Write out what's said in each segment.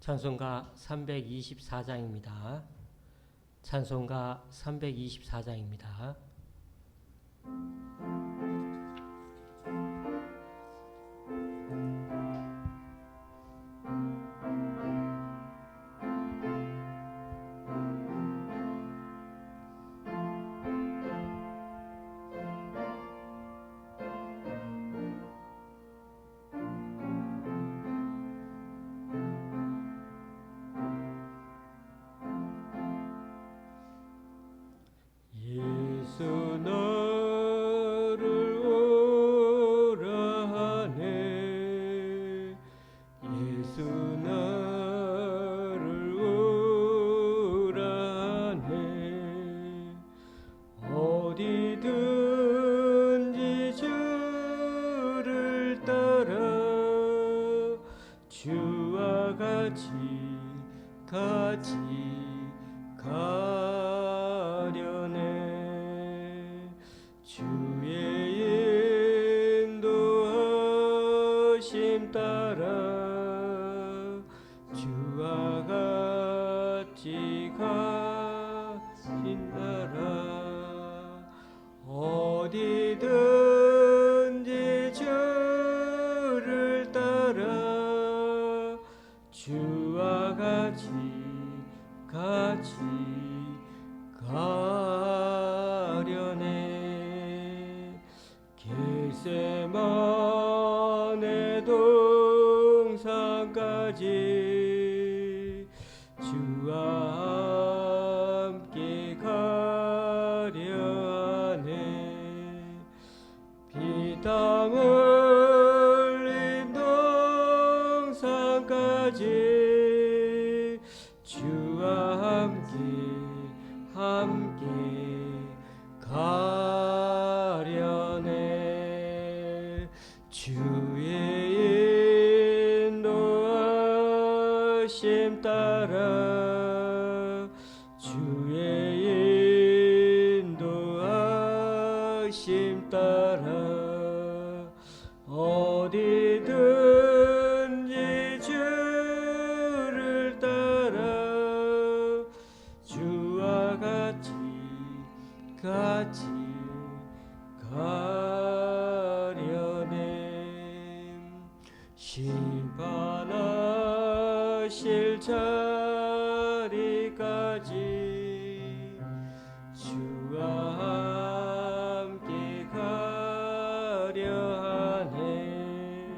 찬송가 324장입니다. 찬송가 324장입니다. 예수 너를 오라 하네. 예수 너를 오라 하네. 어디든지 주를 따라 주와 같이 가려네. 주의 인도하심 따라 주와 같이 가신다라. 어디든지 주를 따라 주와 같이 가려네. 겟세마네 동산까지 주와 함께 가려 하네. 피땀 흘린 동산까지 주와 함께 가려네. 주의 인도하심 따라 주의 인도하심 따라 어디든지 주를 따라 주와 같이 가려네. 심판하실 자리까지 주와 함께 가려 하네.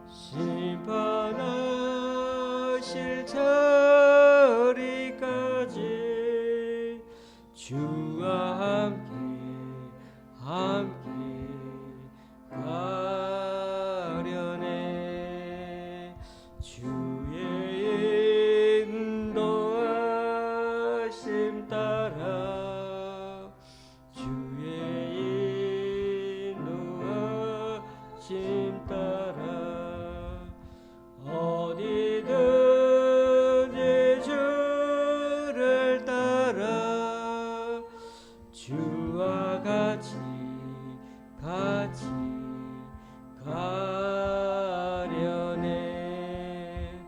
심판하실 자리까지 주와 함께 가려네. 주의 인도하심 따라 주의 인도하심 따라 어디든지 주를 따라 주와 같이 가려네.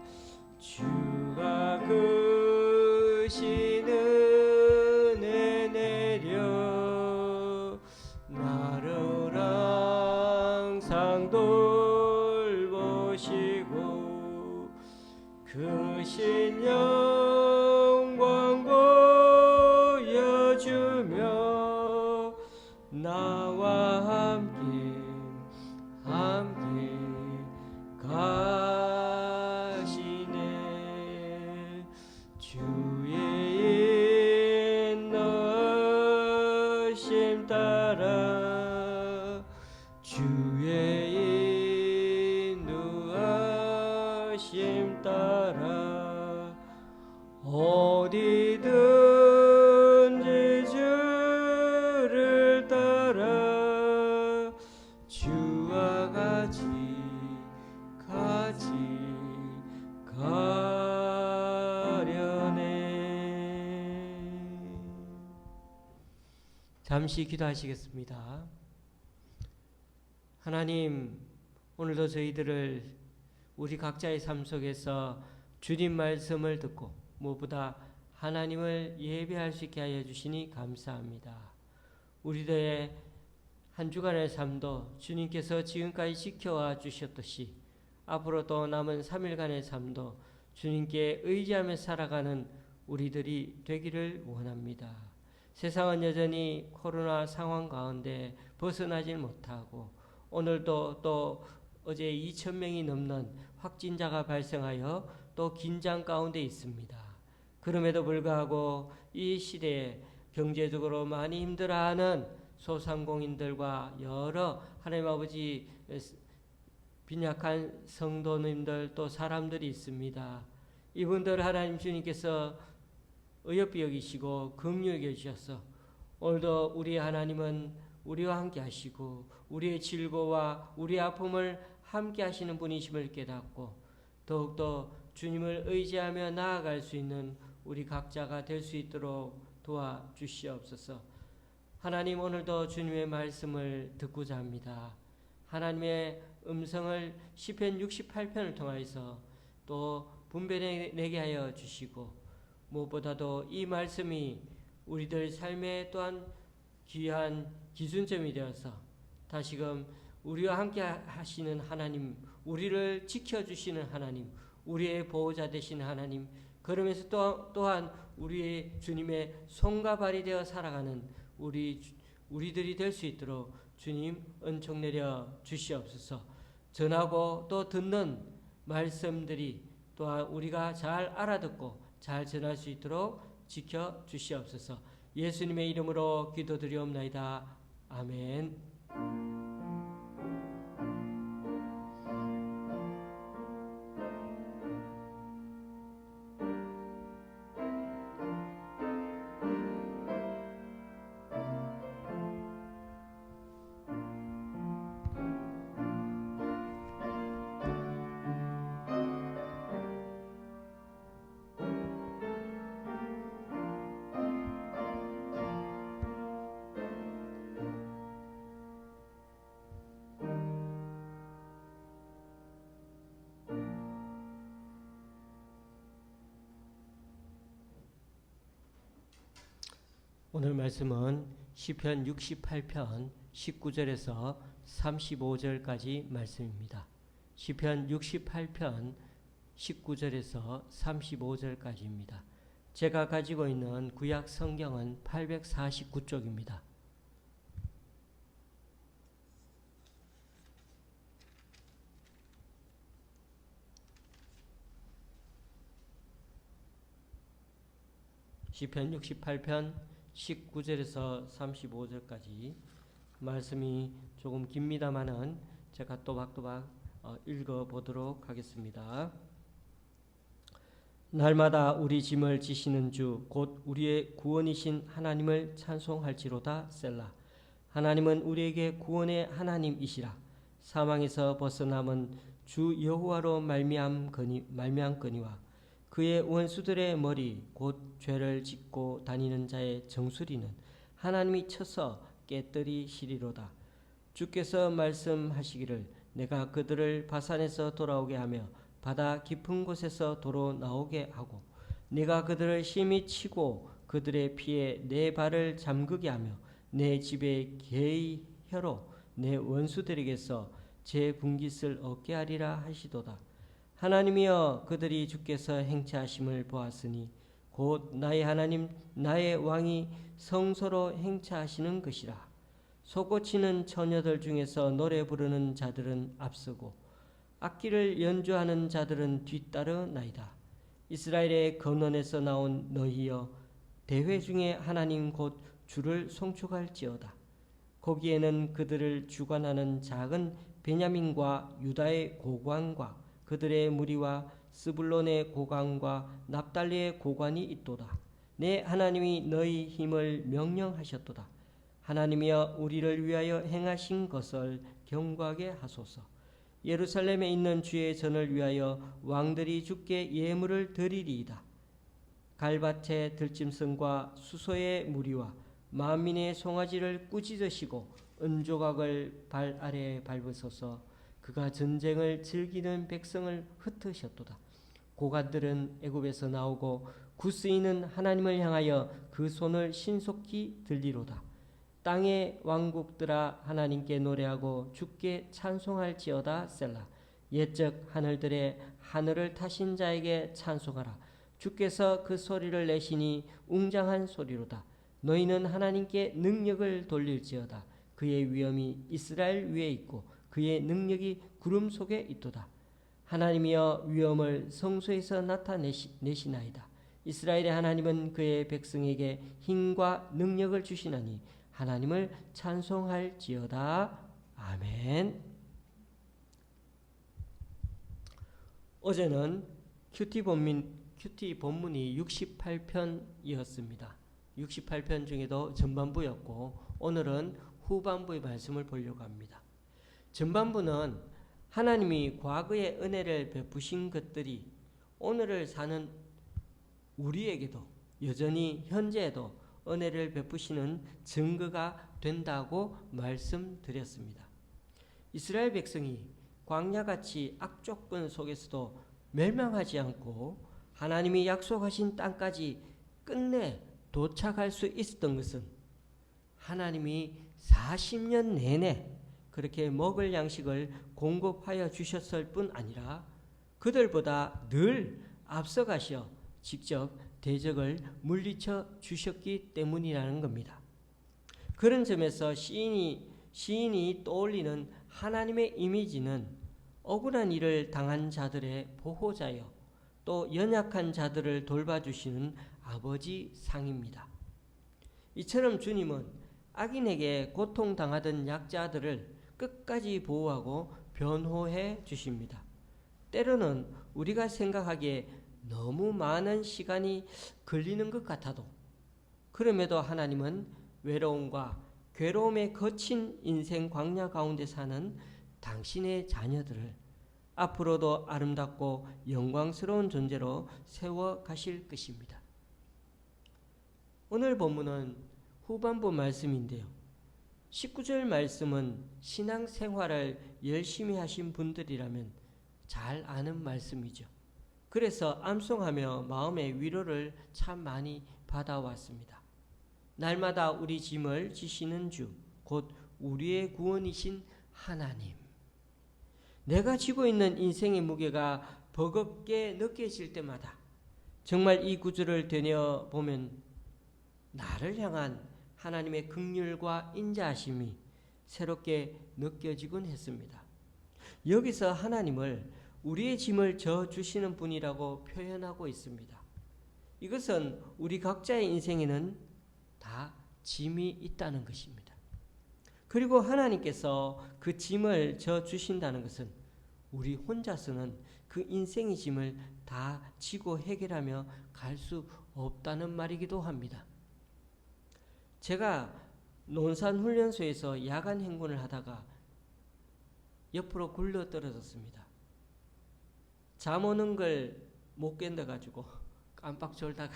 주가 크신 은혜 내려 나를 항상 돌보시고 크신 영광 보여주며 나와 함께 가시네. 주의 인도하심 따라 주의 인도하심 따라 어디든지 주를 따라 주와 같이 가려네. 잠시 기도하시겠습니다. 하나님, 오늘도 저희들을 우리 각자의 삶 속에서 주님 말씀을 듣고 무엇보다 하나님을 예배할 수 있게 하여 주시니 감사합니다. 우리들의 한 주간의 삶도 주님께서 지금까지 지켜와 주셨듯이 앞으로도 남은 3일간의 삶도 주님께 의지하며 살아가는 우리들이 되기를 원합니다. 세상은 여전히 코로나 상황 가운데 벗어나질 못하고 오늘도 또 어제 2,000명이 넘는 확진자가 발생하여 또 긴장 가운데 있습니다. 그럼에도 불구하고 이 시대에 경제적으로 많이 힘들어하는 소상공인들과 여러 하나님 아버지 빈약한 성도님들 또 사람들이 있습니다. 이분들 하나님 주님께서 어여삐 여기시고 긍휼히 여기셔서 오늘도 우리 하나님은 우리와 함께 하시고 우리의 질고와 우리의 아픔을 함께 하시는 분이심을 깨닫고 더욱더 주님을 의지하며 나아갈 수 있는 우리 각자가 될 수 있도록 도와주시옵소서. 하나님 오늘도 주님의 말씀을 듣고자 합니다. 하나님의 음성을 시편 68편을 통하여서 또 분별해내게 하여 주시고 무엇보다도 이 말씀이 우리들 삶에 또한 귀한 기준점이 되어서 다시금 우리와 함께 하시는 하나님, 우리를 지켜주시는 하나님, 우리의 보호자 되시는 하나님, 그러면서 또한 우리의 주님의 손과 발이 되어 살아가는 우리들이 될 수 있도록 주님 은총 내려 주시옵소서. 전하고 또 듣는 말씀들이 또한 우리가 잘 알아듣고 잘 전할 수 있도록 지켜 주시옵소서. 예수님의 이름으로 기도드리옵나이다. 아멘. 오늘 말씀은 시편 68편 19절에서 35절까지 말씀입니다. 시편 68편 19절에서 35절까지입니다. 제가 가지고 있는 구약 성경은 849쪽입니다. 시편 68편 19절에서 35절까지 말씀이 조금 깁니다마는 제가 또박또박 읽어보도록 하겠습니다. 날마다 우리 짐을 지시는 주 곧 우리의 구원이신 하나님을 찬송할지로다. 셀라. 하나님은 우리에게 구원의 하나님이시라. 사망에서 벗어남은 주 여호와로 말미암거니와 그의 원수들의 머리 곧 죄를 짓고 다니는 자의 정수리는 하나님이 쳐서 깨뜨리시리로다. 주께서 말씀하시기를 내가 그들을 바산에서 돌아오게 하며 바다 깊은 곳에서 도로 나오게 하고 내가 그들을 심히 치고 그들의 피에 내 발을 잠그게 하며 내 집에 개의 혀로 내 원수들에게서 제 분깃을 얻게 하리라 하시도다. 하나님이여 그들이 주께서 행차하심을 보았으니 곧 나의 하나님 나의 왕이 성소로 행차하시는 것이라. 솟구치는 처녀들 중에서 노래 부르는 자들은 앞서고 악기를 연주하는 자들은 뒤따르 나이다. 이스라엘의 근원에서 나온 너희여 대회 중에 하나님 곧 주를 송축할지어다. 거기에는 그들을 주관하는 작은 베냐민과 유다의 고관과 그들의 무리와 스불론의 고관과 납달리의 고관이 있도다. 내 하나님이 너희 힘을 명령하셨도다. 하나님이여 우리를 위하여 행하신 것을 경고하게 하소서. 예루살렘에 있는 주의 전을 위하여 왕들이 주께 예물을 드리리이다. 갈밭의 들짐승과 수소의 무리와 만민의 송아지를 꾸짖으시고 은조각을 발 아래에 밟으소서. 그가 전쟁을 즐기는 백성을 흩으셨도다. 고관들은 애굽에서 나오고 구스인은 하나님을 향하여 그 손을 신속히 들리로다. 땅의 왕국들아 하나님께 노래하고 주께 찬송할지어다. 셀라. 옛적 하늘들의 하늘을 타신 자에게 찬송하라. 주께서 그 소리를 내시니 웅장한 소리로다. 너희는 하나님께 능력을 돌릴지어다. 그의 위엄이 이스라엘 위에 있고 그의 능력이 구름 속에 있도다. 하나님이여 위엄을 성소에서 나타내시나이다. 이스라엘의 하나님은 그의 백성에게 힘과 능력을 주시나니 하나님을 찬송할지어다. 아멘. 어제는 큐티 본문이 68편이었습니다. 68편 중에도 전반부였고 오늘은 후반부의 말씀을 보려고 합니다. 전반부는 하나님이 과거의 은혜를 베푸신 것들이 오늘을 사는 우리에게도 여전히 현재에도 은혜를 베푸시는 증거가 된다고 말씀드렸습니다. 이스라엘 백성이 광야같이 악조건 속에서도 멸망하지 않고 하나님이 약속하신 땅까지 끝내 도착할 수 있었던 것은 하나님이 40년 내내 그렇게 먹을 양식을 공급하여 주셨을 뿐 아니라 그들보다 늘 앞서가셔 직접 대적을 물리쳐 주셨기 때문이라는 겁니다. 그런 점에서 시인이 떠올리는 하나님의 이미지는 억울한 일을 당한 자들의 보호자여 또 연약한 자들을 돌봐주시는 아버지 상입니다. 이처럼 주님은 악인에게 고통당하던 약자들을 끝까지 보호하고 변호해 주십니다. 때로는 우리가 생각하기에 너무 많은 시간이 걸리는 것 같아도 그럼에도 하나님은 외로움과 괴로움에 거친 인생 광야 가운데 사는 당신의 자녀들을 앞으로도 아름답고 영광스러운 존재로 세워 가실 것입니다. 오늘 본문은 후반부 말씀인데요. 19절 말씀은 신앙생활을 열심히 하신 분들이라면 잘 아는 말씀이죠. 그래서 암송하며 마음의 위로를 참 많이 받아왔습니다. 날마다 우리 짐을 지시는 주, 곧 우리의 구원이신 하나님. 내가 지고 있는 인생의 무게가 버겁게 느껴질 때마다 정말 이 구절을 되뇌어보면 나를 향한 하나님의 긍휼과 인자하심이 새롭게 느껴지곤 했습니다. 여기서 하나님을 우리의 짐을 져주시는 분이라고 표현하고 있습니다. 이것은 우리 각자의 인생에는 다 짐이 있다는 것입니다. 그리고 하나님께서 그 짐을 져주신다는 것은 우리 혼자서는 그 인생의 짐을 다 지고 해결하며 갈 수 없다는 말이기도 합니다. 제가 논산훈련소에서 야간 행군을 하다가 옆으로 굴러 떨어졌습니다. 잠 오는 걸 못 견뎌가지고 깜빡 졸다가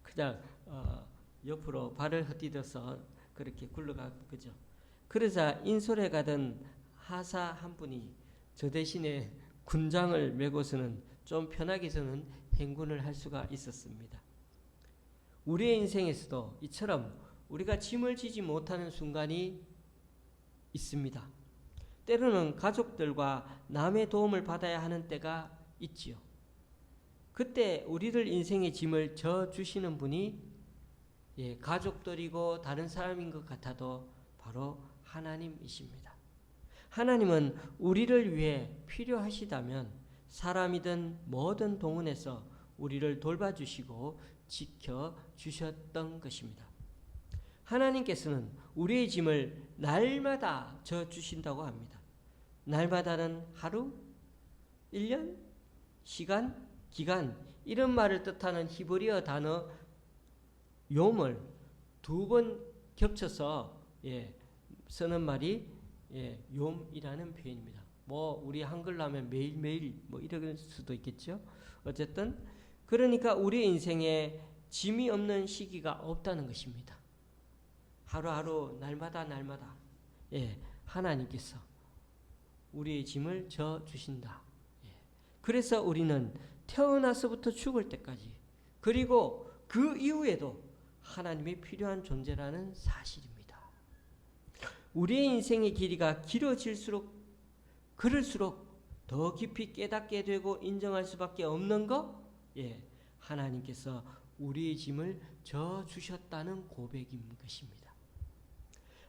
그냥 옆으로 발을 헛디뎌서 그렇게 굴러간 거죠. 그러자 인솔에 가던 하사 한 분이 저 대신에 군장을 메고서는 좀 편하게 저는 행군을 할 수가 있었습니다. 우리의 인생에서도 이처럼 우리가 짐을 지지 못하는 순간이 있습니다. 때로는 가족들과 남의 도움을 받아야 하는 때가 있지요. 그때 우리들 인생의 짐을 져주시는 분이 가족들이고 다른 사람인 것 같아도 바로 하나님이십니다. 하나님은 우리를 위해 필요하시다면 사람이든 뭐든 동원해서 우리를 돌봐주시고 지켜주셨던 것입니다. 하나님께서는 우리의 짐을 날마다 져주신다고 합니다. 날마다는 하루, 1년, 시간, 기간 이런 말을 뜻하는 히브리어 단어 욤을 2번 겹쳐서 쓰는 말이 욤이라는 표현입니다. 우리 한글로 하면 매일매일 이럴 수도 있겠죠. 어쨌든 그러니까 우리 인생에 짐이 없는 시기가 없다는 것입니다. 하루하루 날마다 하나님께서 우리의 짐을 져주신다. 그래서 우리는 태어나서부터 죽을 때까지, 그리고 그 이후에도 하나님이 필요한 존재라는 사실입니다. 우리의 인생의 길이가 길어질수록 그럴수록 더 깊이 깨닫게 되고 인정할 수밖에 없는 것, 하나님께서 우리의 짐을 져 주셨다는 고백인 것입니다.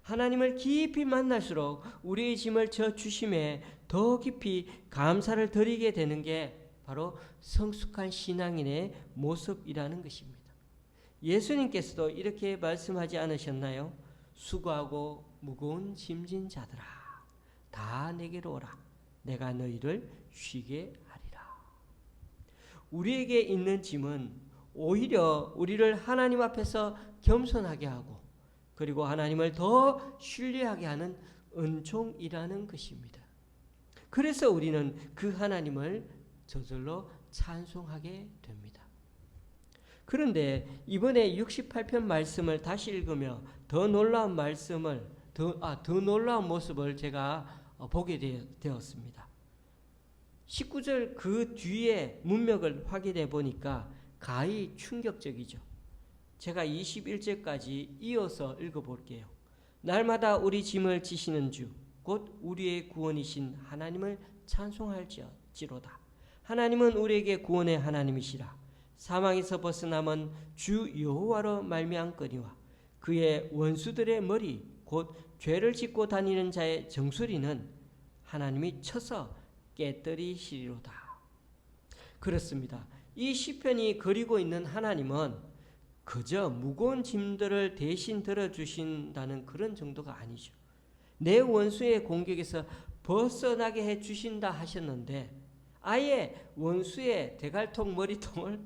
하나님을 깊이 만날수록 우리의 짐을 져 주심에 더 깊이 감사를 드리게 되는 게 바로 성숙한 신앙인의 모습이라는 것입니다. 예수님께서도 이렇게 말씀하지 않으셨나요? 수고하고 무거운 짐진 자들아, 다 내게로 오라. 내가 너희를 쉬게 하리라. 우리에게 있는 짐은 오히려 우리를 하나님 앞에서 겸손하게 하고, 그리고 하나님을 더 신뢰하게 하는 은총이라는 것입니다. 그래서 우리는 그 하나님을 저절로 찬송하게 됩니다. 그런데 이번에 68편 말씀을 다시 읽으며 더 놀라운 말씀을 더 놀라운 모습을 제가 보게 되었습니다. 19절 그 뒤에 문맥을 확인해 보니까 가히 충격적이죠. 제가 21절까지 이어서 읽어볼게요. 날마다 우리 짐을 지시는 주 곧 우리의 구원이신 하나님을 찬송할지로다. 하나님은 우리에게 구원의 하나님이시라. 사망에서 벗어남은 주 여호와로 말미암거니와 그의 원수들의 머리 곧 죄를 짓고 다니는 자의 정수리는 하나님이 쳐서 깨뜨리시리로다. 그렇습니다. 이 시편이 그리고 있는 하나님은 그저 무거운 짐들을 대신 들어주신다는 그런 정도가 아니죠. 내 원수의 공격에서 벗어나게 해주신다 하셨는데 아예 원수의 대갈통 머리통을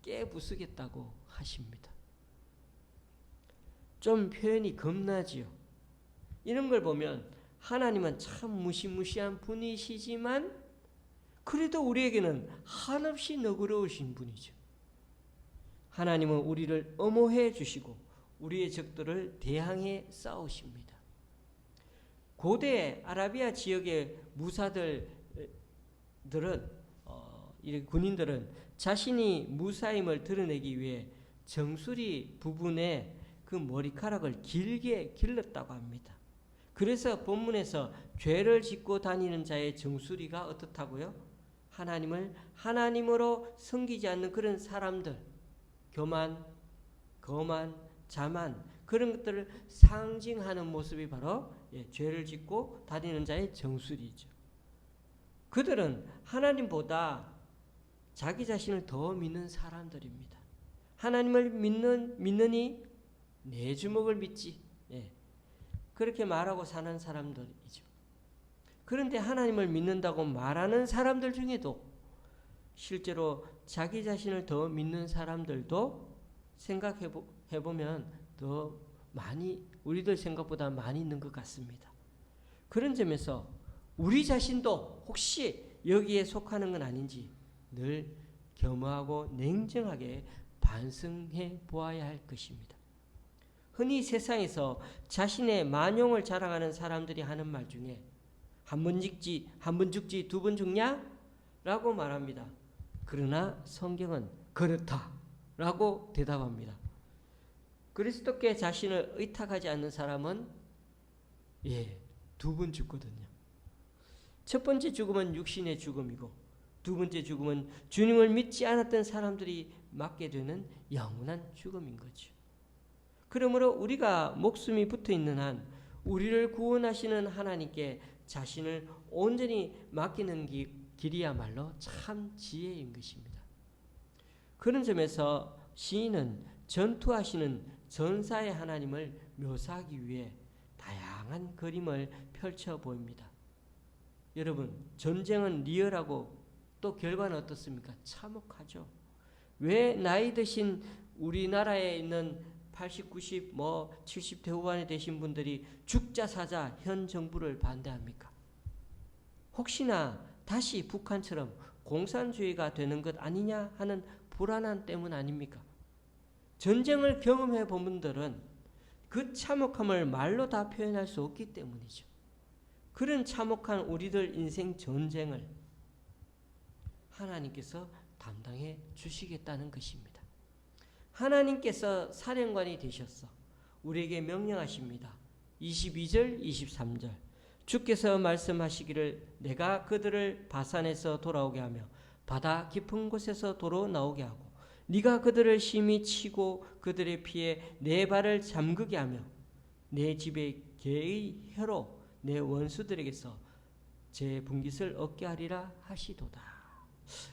깨부수겠다고 하십니다. 좀 표현이 겁나지요. 이런 걸 보면 하나님은 참 무시무시한 분이시지만 그래도 우리에게는 한없이 너그러우신 분이죠. 하나님은 우리를 엄호해 주시고 우리의 적들을 대항해 싸우십니다. 고대 아라비아 지역의 무사들은 군인들은 자신이 무사임을 드러내기 위해 정수리 부분에 그 머리카락을 길게 길렀다고 합니다. 그래서 본문에서 죄를 짓고 다니는 자의 정수리가 어떻다고요? 하나님을 하나님으로 섬기지 않는 그런 사람들, 교만, 거만, 자만 그런 것들을 상징하는 모습이 바로 죄를 짓고 다니는 자의 정수리죠. 그들은 하나님보다 자기 자신을 더 믿는 사람들입니다. 하나님을 믿느니 내 주먹을 믿지. 그렇게 말하고 사는 사람들이죠. 그런데 하나님을 믿는다고 말하는 사람들 중에도 실제로 자기 자신을 더 믿는 사람들도 생각해보면 더 많이, 우리들 생각보다 많이 있는 것 같습니다. 그런 점에서 우리 자신도 혹시 여기에 속하는 건 아닌지 늘 겸허하고 냉정하게 반성해 보아야 할 것입니다. 흔히 세상에서 자신의 만용을 자랑하는 사람들이 하는 말 중에 한 번 죽지 두 번 죽냐? 라고 말합니다. 그러나 성경은 그렇다 라고 대답합니다. 그리스도께 자신을 의탁하지 않는 사람은 두 번 죽거든요. 첫 번째 죽음은 육신의 죽음이고 두 번째 죽음은 주님을 믿지 않았던 사람들이 맞게 되는 영원한 죽음인 거죠. 그러므로 우리가 목숨이 붙어있는 한 우리를 구원하시는 하나님께 자신을 온전히 맡기는 길이야말로 참 지혜인 것입니다. 그런 점에서 시인은 전투하시는 전사의 하나님을 묘사하기 위해 다양한 그림을 펼쳐 보입니다. 여러분, 전쟁은 리얼하고 또 결과는 어떻습니까? 참혹하죠. 왜 나이 드신 우리나라에 있는 80, 90, 70대 후반에 되신 분들이 죽자 사자 현 정부를 반대합니까? 혹시나 다시 북한처럼 공산주의가 되는 것 아니냐 하는 불안함 때문 아닙니까? 전쟁을 경험해 본 분들은 그 참혹함을 말로 다 표현할 수 없기 때문이죠. 그런 참혹한 우리들 인생 전쟁을 하나님께서 담당해 주시겠다는 것입니다. 하나님께서 사령관이 되셔서 우리에게 명령하십니다. 22절, 23절. 주께서 말씀하시기를 내가 그들을 바산에서 돌아오게 하며 바다 깊은 곳에서 도로 나오게 하고 네가 그들을 심히 치고 그들의 피에 내 발을 잠그게 하며 내 집에 개의 혀로 내 원수들에게서 제 분깃을 얻게 하리라 하시도다.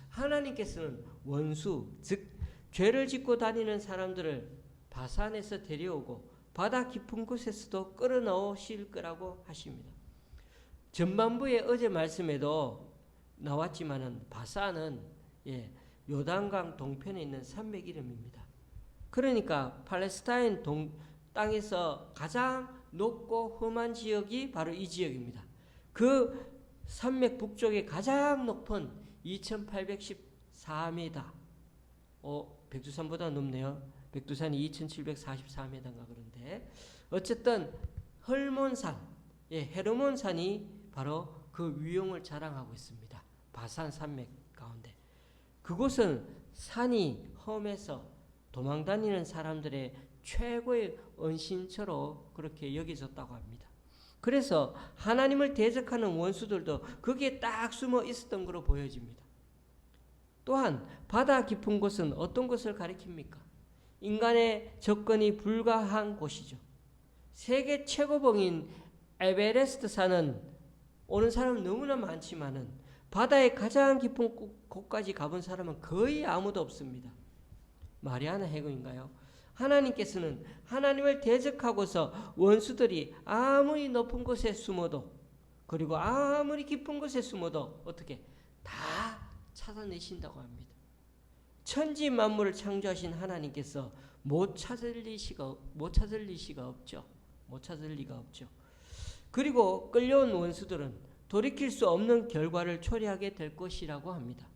하나님께서는 원수, 즉 죄를 짓고 다니는 사람들을 바산에서 데려오고 바다 깊은 곳에서도 끌어넣으실 거라고 하십니다. 전반부의 어제 말씀에도 나왔지만은 바산은 요단강 동편에 있는 산맥 이름입니다. 그러니까 팔레스타인 땅에서 가장 높고 험한 지역이 바로 이 지역입니다. 그 산맥 북쪽에 가장 높은 2814m, 백두산보다 높네요. 백두산이 2744m인가 그런데 어쨌든 헐몬산, 헤르몬산이 바로 그 위용을 자랑하고 있습니다. 바산 산맥 가운데. 그곳은 산이 험해서 도망다니는 사람들의 최고의 은신처로 그렇게 여겨졌다고 합니다. 그래서 하나님을 대적하는 원수들도 거기에 딱 숨어 있었던 것으로 보여집니다. 또한 바다 깊은 곳은 어떤 것을 가리킵니까? 인간의 접근이 불가한 곳이죠. 세계 최고봉인 에베레스트 산은 오는 사람은 너무나 많지만은 바다의 가장 깊은 곳까지 가본 사람은 거의 아무도 없습니다. 마리아나 해군인가요? 하나님께서는 하나님을 대적하고서 원수들이 아무리 높은 곳에 숨어도 그리고 아무리 깊은 곳에 숨어도 어떻게 다 찾아내신다고 합니다. 천지 만물을 창조하신 하나님께서 못 찾을 리가 없죠. 그리고 끌려온 원수들은 돌이킬 수 없는 결과를 초래하게 될 것이라고 합니다.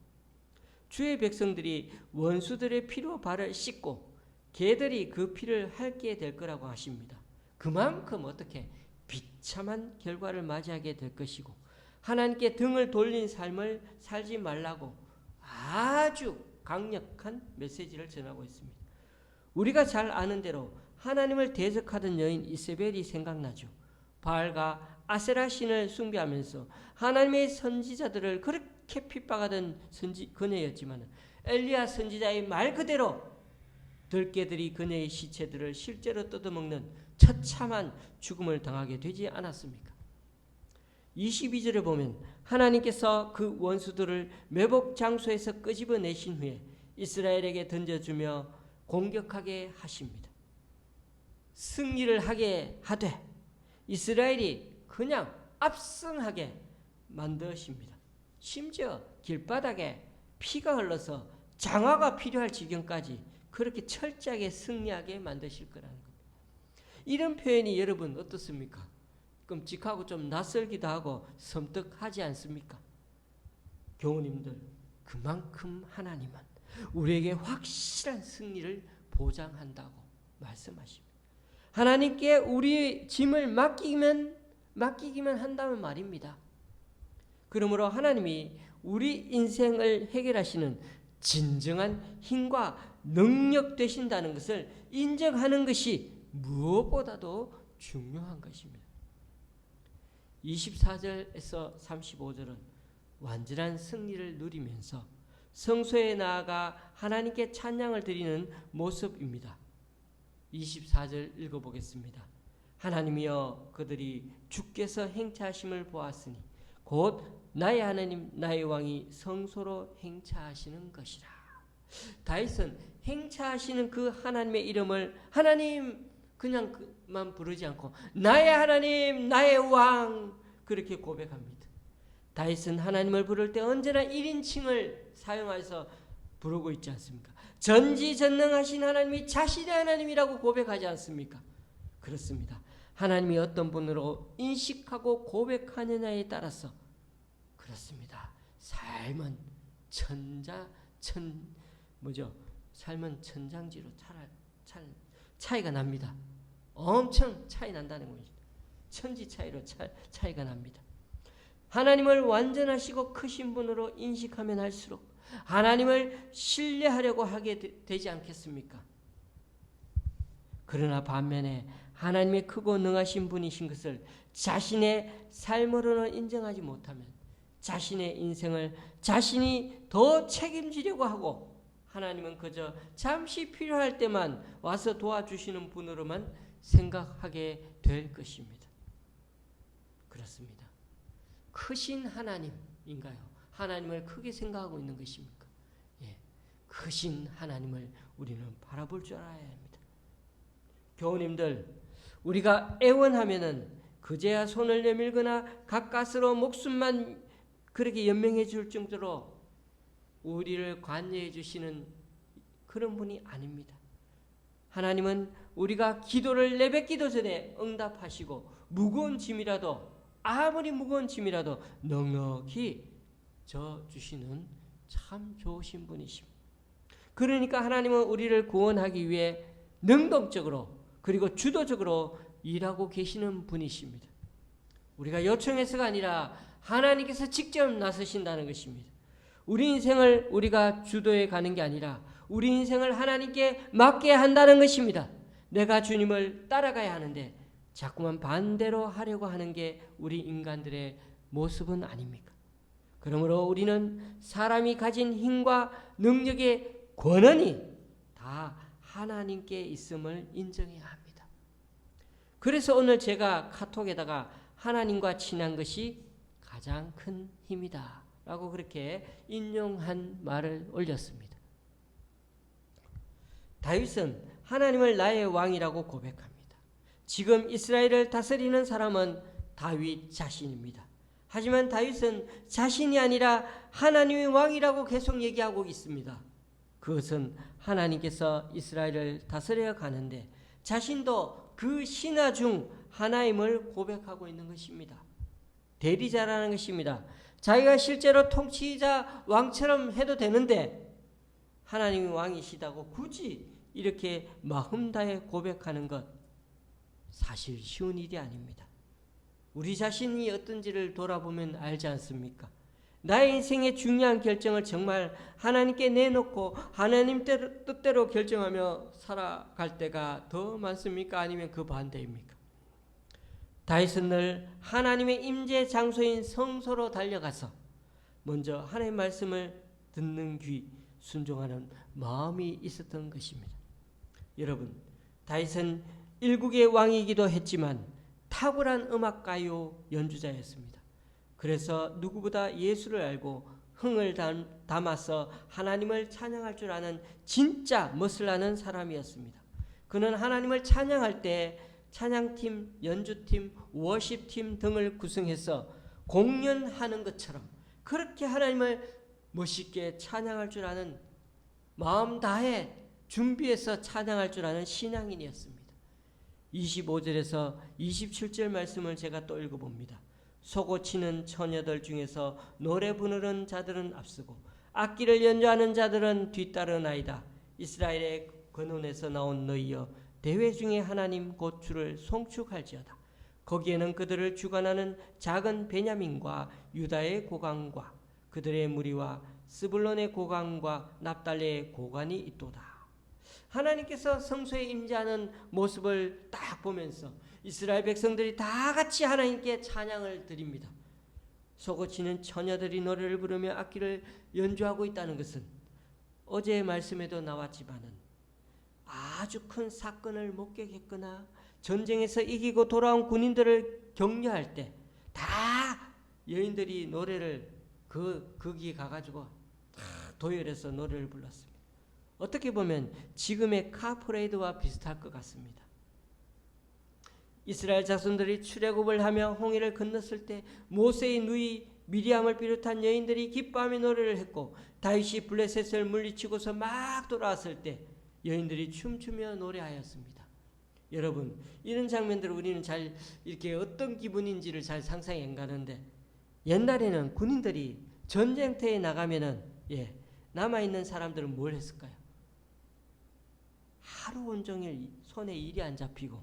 주의 백성들이 원수들의 피로 발을 씻고 개들이 그 피를 핥게 될 거라고 하십니다. 그만큼 어떻게 비참한 결과를 맞이하게 될 것이고 하나님께 등을 돌린 삶을 살지 말라고 아주 강력한 메시지를 전하고 있습니다. 우리가 잘 아는 대로 하나님을 대적하던 여인 이세벨이 생각나죠. 바알과 아세라 신을 숭배하면서 하나님의 선지자들을 그렇게 핍박하던 그녀였지만 엘리야 선지자의 말 그대로 들개들이 그녀의 시체들을 실제로 뜯어먹는 처참한 죽음을 당하게 되지 않았습니까? 22절에 보면 하나님께서 그 원수들을 매복 장소에서 끄집어내신 후에 이스라엘에게 던져주며 공격하게 하십니다. 승리를 하게 하되 이스라엘이 그냥 압승하게 만드십니다. 심지어 길바닥에 피가 흘러서 장화가 필요할 지경까지 그렇게 철저하게 승리하게 만드실 거라는 겁니다. 이런 표현이 여러분 어떻습니까? 끔찍하고 좀 낯설기도 하고 섬뜩하지 않습니까? 교우님들, 그만큼 하나님은 우리에게 확실한 승리를 보장한다고 말씀하십니다. 하나님께 우리의 짐을 맡기기만 한다는 말입니다. 그러므로 하나님이 우리 인생을 해결하시는 진정한 힘과 능력 되신다는 것을 인정하는 것이 무엇보다도 중요한 것입니다. 24절에서 35절은 완전한 승리를 누리면서 성소에 나아가 하나님께 찬양을 드리는 모습입니다. 24절 읽어보겠습니다. 하나님이여 그들이 주께서 행차하심을 보았으니 곧 나의 하나님 나의 왕이 성소로 행차하시는 것이라. 다윗은 행차하시는 그 하나님의 이름을 하나님 그냥 그만 부르지 않고 나의 하나님 나의 왕 그렇게 고백합니다. 다윗은 하나님을 부를 때 언제나 1인칭을 사용해서 부르고 있지 않습니까? 전지전능하신 하나님이 자신의 하나님이라고 고백하지 않습니까? 그렇습니다. 하나님이 어떤 분으로 인식하고 고백하느냐에 따라서 그렇습니다. 삶은 삶은 천장지로 차이가 납니다. 엄청 차이 난다는 거죠. 천지 차이로 차이가 납니다. 하나님을 완전하시고 크신 분으로 인식하면 할수록 하나님을 신뢰하려고 하게 되지 않겠습니까? 그러나 반면에 하나님의 크고 능하신 분이신 것을 자신의 삶으로는 인정하지 못하면 자신의 인생을 자신이 더 책임지려고 하고 하나님은 그저 잠시 필요할 때만 와서 도와주시는 분으로만 생각하게 될 것입니다. 그렇습니다. 크신 하나님인가요? 하나님을 크게 생각하고 있는 것입니까? 예, 크신 하나님을 우리는 바라볼 줄 알아야 합니다. 교우님들, 우리가 애원하면은 그제야 손을 내밀거나 가까스로 목숨만 그렇게 연명해 줄 정도로 우리를 관여해 주시는 그런 분이 아닙니다. 하나님은 우리가 기도를 내뱉기도 전에 응답하시고 무거운 짐이라도 아무리 무거운 짐이라도 넉넉히 져주시는 참 좋으신 분이십니다. 그러니까 하나님은 우리를 구원하기 위해 능동적으로 그리고 주도적으로 일하고 계시는 분이십니다. 우리가 요청해서가 아니라 하나님께서 직접 나서신다는 것입니다. 우리 인생을 우리가 주도해 가는 게 아니라 우리 인생을 하나님께 맡게 한다는 것입니다. 내가 주님을 따라가야 하는데 자꾸만 반대로 하려고 하는 게 우리 인간들의 모습은 아닙니까? 그러므로 우리는 사람이 가진 힘과 능력의 권한이 다 하나님께 있음을 인정해야 합니다. 그래서 오늘 제가 카톡에다가 하나님과 친한 것이 가장 큰 힘이다 라고 그렇게 인용한 말을 올렸습니다. 다윗은 하나님을 나의 왕이라고 고백합니다. 지금 이스라엘을 다스리는 사람은 다윗 자신입니다. 하지만 다윗은 자신이 아니라 하나님의 왕이라고 계속 얘기하고 있습니다. 그것은 하나님께서 이스라엘을 다스려 가는데 자신도 그 신하 중 하나임을 고백하고 있는 것입니다. 대리자라는 것입니다. 자기가 실제로 통치자 왕처럼 해도 되는데 하나님이 왕이시다고 굳이 이렇게 마음 다해 고백하는 것 사실 쉬운 일이 아닙니다. 우리 자신이 어떤지를 돌아보면 알지 않습니까? 나의 인생의 중요한 결정을 정말 하나님께 내놓고 하나님 뜻대로 결정하며 살아갈 때가 더 많습니까? 아니면 그 반대입니까? 다윗은 늘 하나님의 임재 장소인 성소로 달려가서 먼저 하나님의 말씀을 듣는 귀, 순종하는 마음이 있었던 것입니다. 여러분, 다윗은 일국의 왕이기도 했지만 탁월한 음악가요 연주자였습니다. 그래서 누구보다 예수를 알고 흥을 담아서 하나님을 찬양할 줄 아는 진짜 멋을 아는 사람이었습니다. 그는 하나님을 찬양할 때 찬양팀, 연주팀, 워십팀 등을 구성해서 공연하는 것처럼 그렇게 하나님을 멋있게 찬양할 줄 아는 마음 다해 준비해서 찬양할 줄 아는 신앙인이었습니다. 25절에서 27절 말씀을 제가 또 읽어봅니다. 소고치는 처녀들 중에서 노래 부르는 자들은 앞서고 악기를 연주하는 자들은 뒤따르나이다. 이스라엘의 근원에서 나온 너희여 대회 중에 하나님 곧 주를 송축할지어다. 거기에는 그들을 주관하는 작은 베냐민과 유다의 고관과 그들의 무리와 스불론의 고관과 납달리의 고관이 있도다. 하나님께서 성소에 임재하는 모습을 딱 보면서 이스라엘 백성들이 다 같이 하나님께 찬양을 드립니다. 소고치는 처녀들이 노래를 부르며 악기를 연주하고 있다는 것은 어제의 말씀에도 나왔지만은 아주 큰 사건을 목격했거나 전쟁에서 이기고 돌아온 군인들을 격려할 때 다 여인들이 노래를 거기 가가지고 다 도열해서 노래를 불렀습니다. 어떻게 보면 지금의 카프레이드와 비슷할 것 같습니다. 이스라엘 자손들이 출애굽을 하며 홍해를 건넜을 때 모세의 누이 미리암을 비롯한 여인들이 기뻐하며 노래를 했고 다윗이 블레셋을 물리치고서 막 돌아왔을 때 여인들이 춤추며 노래하였습니다. 여러분, 이런 장면들을 우리는 잘 이렇게 어떤 기분인지를 잘 상상이 안 가는데 옛날에는 군인들이 전쟁터에 나가면은 남아있는 사람들은 뭘 했을까요? 하루 온종일 손에 일이 안 잡히고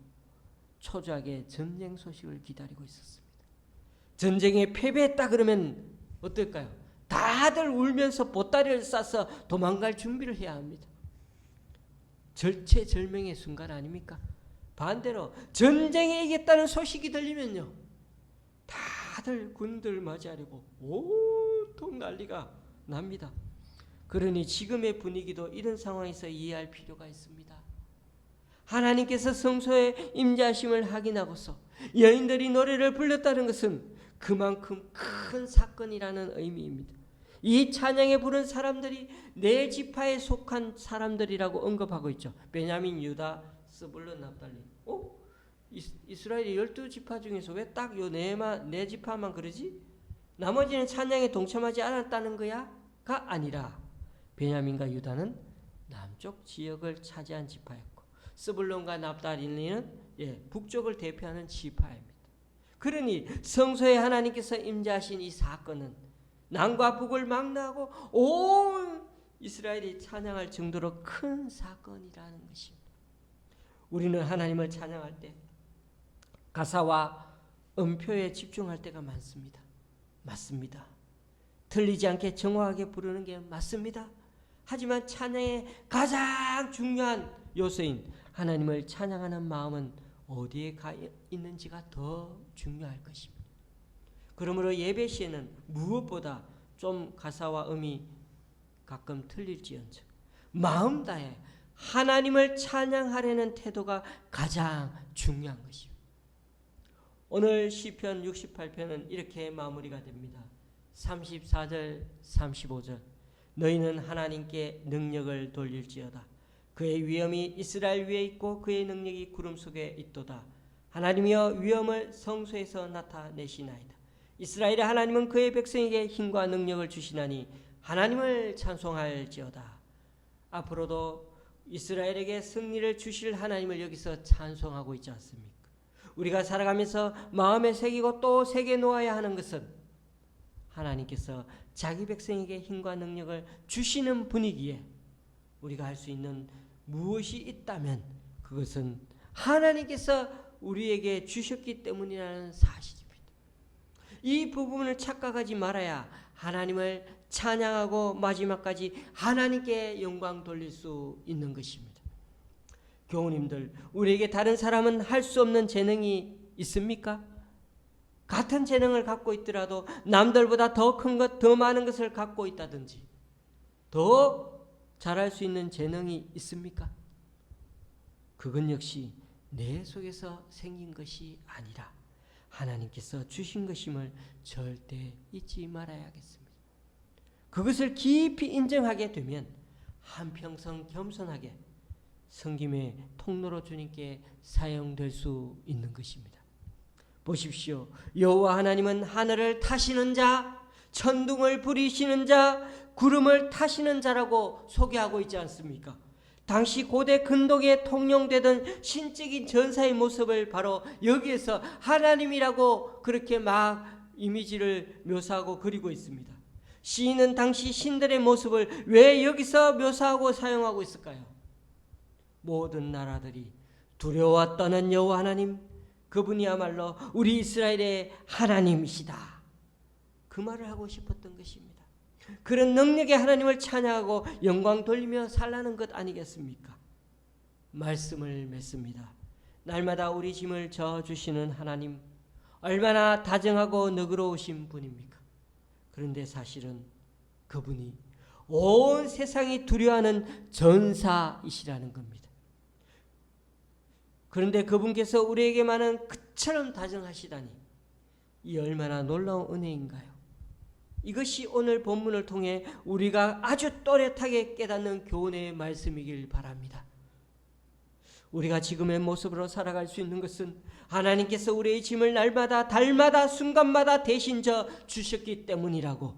초조하게 전쟁 소식을 기다리고 있었습니다. 전쟁에 패배했다 그러면 어떨까요? 다 다들 울면서 보따리를 싸서 도망갈 준비를 해야 합니다. 절체절명의 순간 아닙니까? 반대로 전쟁에 이겼다는 소식이 들리면요, 다들 군들 맞이하려고 온통 난리가 납니다. 그러니 지금의 분위기도 이런 상황에서 이해할 필요가 있습니다. 하나님께서 성소에 임재하심을 확인하고서 여인들이 노래를 불렀다는 것은 그만큼 큰 사건이라는 의미입니다. 이 찬양에 부른 사람들이 네 지파에 속한 사람들이라고 언급하고 있죠. 베냐민, 유다, 스불론, 납달리. 이스라엘의 12지파 중에서 왜 딱 요 네 지파만 그러지? 나머지는 찬양에 동참하지 않았다는 거야가 아니라 베냐민과 유다는 남쪽 지역을 차지한 지파였고 스불론과 납달리는 북쪽을 대표하는 지파입니다. 그러니 성소에 하나님께서 임재하신 이 사건은 남과 북을 망라하고 온 이스라엘이 찬양할 정도로 큰 사건이라는 것입니다. 우리는 하나님을 찬양할 때 가사와 음표에 집중할 때가 많습니다. 맞습니다. 틀리지 않게 정확하게 부르는 게 맞습니다. 하지만 찬양의 가장 중요한 요소인 하나님을 찬양하는 마음은 어디에 가 있는지가 더 중요할 것입니다. 그러므로 예배 시에는 무엇보다 좀 가사와 음이 가끔 틀릴지언정 마음 다해 하나님을 찬양하려는 태도가 가장 중요한 것입니다. 오늘 시편 68편은 이렇게 마무리가 됩니다. 34절 35절 너희는 하나님께 능력을 돌릴지어다. 그의 위엄이 이스라엘 위에 있고 그의 능력이 구름 속에 있도다. 하나님이여 위엄을 성소에서 나타내시나이다. 이스라엘의 하나님은 그의 백성에게 힘과 능력을 주시나니 하나님을 찬송할지어다. 앞으로도 이스라엘에게 승리를 주실 하나님을 여기서 찬송하고 있지 않습니까? 우리가 살아가면서 마음에 새기고 또 새겨 놓아야 하는 것은 하나님께서 자기 백성에게 힘과 능력을 주시는 분위기에 우리가 할 수 있는 무엇이 있다면 그것은 하나님께서 우리에게 주셨기 때문이라는 사실입니다. 이 부분을 착각하지 말아야 하나님을 찬양하고 마지막까지 하나님께 영광 돌릴 수 있는 것입니다. 교우님들, 우리에게 다른 사람은 할 수 없는 재능이 있습니까? 같은 재능을 갖고 있더라도 남들보다 더 큰 것, 더 많은 것을 갖고 있다든지 더 잘할 수 있는 재능이 있습니까? 그건 역시 내 속에서 생긴 것이 아니라 하나님께서 주신 것임을 절대 잊지 말아야겠습니다. 그것을 깊이 인정하게 되면 한평생 겸손하게 섬김의 통로로 주님께 사용될 수 있는 것입니다. 보십시오. 여호와 하나님은 하늘을 타시는 자, 천둥을 부리시는 자, 구름을 타시는 자라고 소개하고 있지 않습니까? 당시 고대 근동에 통용되던 신적인 전사의 모습을 바로 여기에서 하나님이라고 그렇게 막 이미지를 묘사하고 그리고 있습니다. 시인은 당시 신들의 모습을 왜 여기서 묘사하고 사용하고 있을까요? 모든 나라들이 두려워 떠는 여호와 하나님, 그분이야말로 우리 이스라엘의 하나님이시다. 그 말을 하고 싶었던 것입니다. 그런 능력의 하나님을 찬양하고 영광 돌리며 살라는 것 아니겠습니까? 말씀을 맺습니다. 날마다 우리 짐을 져주시는 하나님, 얼마나 다정하고 너그러우신 분입니까? 그런데 사실은 그분이 온 세상이 두려워하는 전사이시라는 겁니다. 그런데 그분께서 우리에게만은 그처럼 다정하시다니 이 얼마나 놀라운 은혜인가요? 이것이 오늘 본문을 통해 우리가 아주 또렷하게 깨닫는 교훈의 말씀이길 바랍니다. 우리가 지금의 모습으로 살아갈 수 있는 것은 하나님께서 우리의 짐을 날마다 달마다 순간마다 대신 져 주셨기 때문이라고,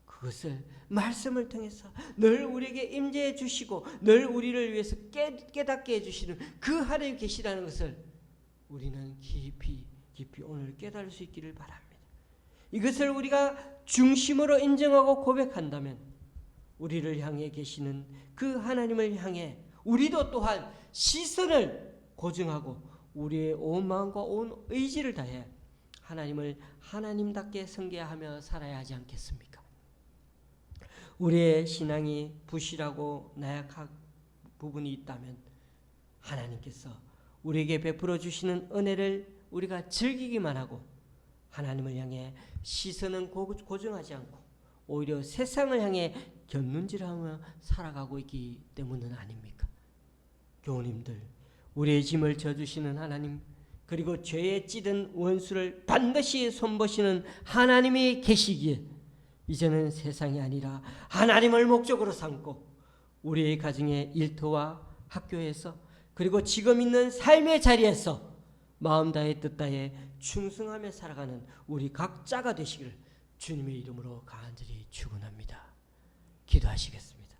그것을 말씀을 통해서 늘 우리에게 임재해 주시고 늘 우리를 위해서 깨닫게 해주시는 그 하나님 계시라는 것을 우리는 깊이 오늘 깨달을 수 있기를 바랍니다. 이것을 우리가 중심으로 인정하고 고백한다면 우리를 향해 계시는 그 하나님을 향해 우리도 또한 시선을 고정하고 우리의 온 마음과 온 의지를 다해 하나님을 하나님답게 섬겨하며 살아야 하지 않겠습니까? 우리의 신앙이 부실하고 나약한 부분이 있다면 하나님께서 우리에게 베풀어 주시는 은혜를 우리가 즐기기만 하고 하나님을 향해 시선은 고정하지 않고 오히려 세상을 향해 곁눈질하며 살아가고 있기 때문은 아닙니까? 교우님들, 우리의 짐을 져주시는 하나님, 그리고 죄에 찌든 원수를 반드시 손보시는 하나님이 계시기에 이제는 세상이 아니라 하나님을 목적으로 삼고 우리의 가정의 일터와 학교에서 그리고 지금 있는 삶의 자리에서 마음 다해 뜻 다해 충성하며 살아가는 우리 각자가 되시기를 주님의 이름으로 간절히 축원합니다. 기도하시겠습니다.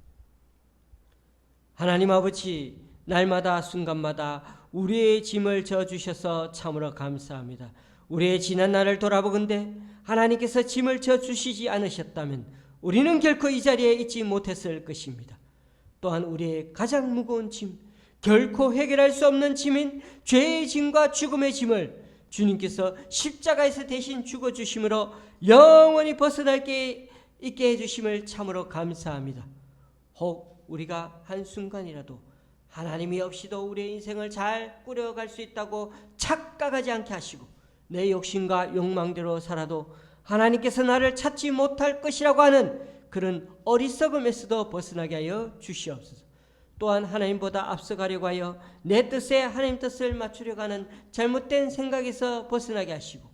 하나님 아버지, 날마다 순간마다 우리의 짐을 져주셔서 참으로 감사합니다. 우리의 지난 날을 돌아보건대 하나님께서 짐을 져주시지 않으셨다면 우리는 결코 이 자리에 있지 못했을 것입니다. 또한 우리의 가장 무거운 짐, 결코 해결할 수 없는 짐인 죄의 짐과 죽음의 짐을 주님께서 십자가에서 대신 죽어주심으로 영원히 벗어날 게 있게 해주심을 참으로 감사합니다. 혹 우리가 한순간이라도 하나님이 없이도 우리의 인생을 잘 꾸려갈 수 있다고 착각하지 않게 하시고 내 욕심과 욕망대로 살아도 하나님께서 나를 찾지 못할 것이라고 하는 그런 어리석음에서도 벗어나게 하여 주시옵소서. 또한 하나님보다 앞서가려고 하여 내 뜻에 하나님 뜻을 맞추려고 하는 잘못된 생각에서 벗어나게 하시고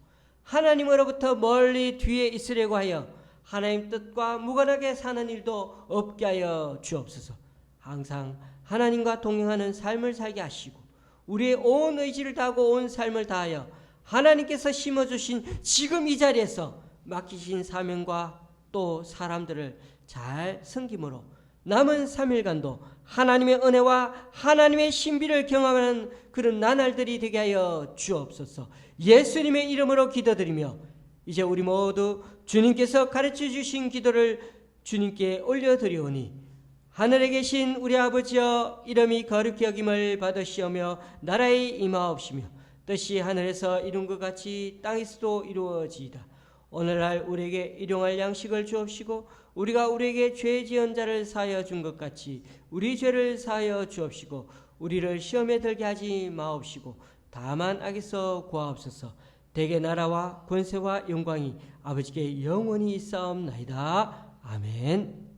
하나님으로부터 멀리 뒤에 있으려고 하여 하나님 뜻과 무관하게 사는 일도 없게 하여 주옵소서. 항상 하나님과 동행하는 삶을 살게 하시고 우리의 온 의지를 다하고 온 삶을 다하여 하나님께서 심어주신 지금 이 자리에서 맡기신 사명과 또 사람들을 잘 섬김으로 남은 3일간도 하나님의 은혜와 하나님의 신비를 경험하는 그런 나날들이 되게 하여 주옵소서. 예수님의 이름으로 기도드리며 이제 우리 모두 주님께서 가르쳐 주신 기도를 주님께 올려드리오니 하늘에 계신 우리 아버지여, 이름이 거룩히 여김을 받으시오며 나라에 임하옵시며 뜻이 하늘에서 이룬 것 같이 땅에서도 이루어지이다. 오늘날 우리에게 일용할 양식을 주옵시고 우리가 우리에게 죄 지은 자를 사하여 준 것 같이 우리 죄를 사하여 주옵시고 우리를 시험에 들게 하지 마옵시고 다만 악에서 구하옵소서. 대개 나라와 권세와 영광이 아버지께 영원히 있사옵나이다. 아멘.